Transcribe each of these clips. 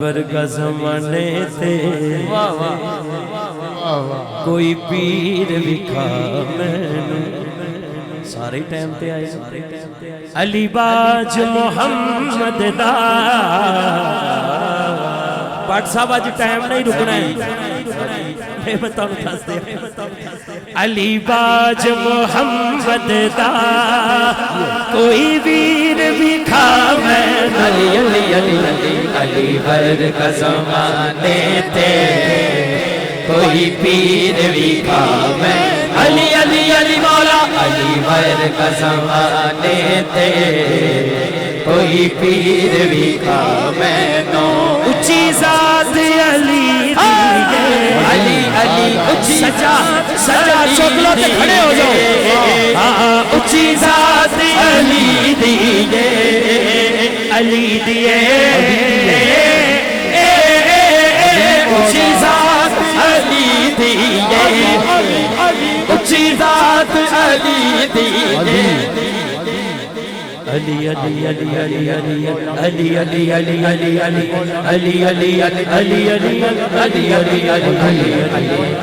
ورگا زمانے تے کوئی پیر وکھا مینوں سارے ٹائم تے آئے علی باج محمد دا پاٹ صاحب آج ٹائم نہیں رکنا ہے بتاؤ علی باج محمد دا کوئی ویر وکھا مینوں علی علی علی علی علی ورگا زمانے تے کوئی پیر وکھا مینوں علی علی علی مولا علی ورگا زمانے تے کوئی پیر وکھا مینوں اچھی ذات علی دیئے علی علی اچھی سجا سجا چوکلوں تے کھڑے ہو جاؤ اچھی ذات علی دیئے علی دیئے اچھی ذات علی دیئے اچھی ذات علی دیئے علی علی علی علی علی علی علی علی علی علی علی علی علی علی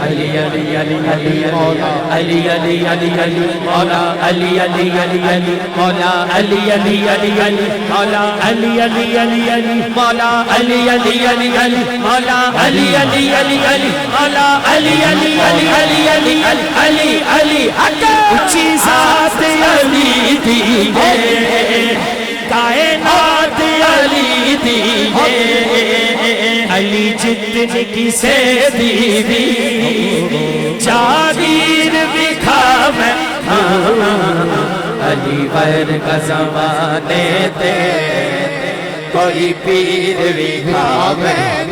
علی علی علی مولا علی علی علی علی مولا علی علی علی علی مولا علی علی علی علی مولا علی علی علی علی مولا علی علی علی علی مولا علی علی علی علی علی علی علی اچھی ذات علی دیئے کائنات علی دیئے علی جتن کسے دیوی جاگیر بکھا میں علی ورگا زمانے تے کوئی پیر وکھا مینوں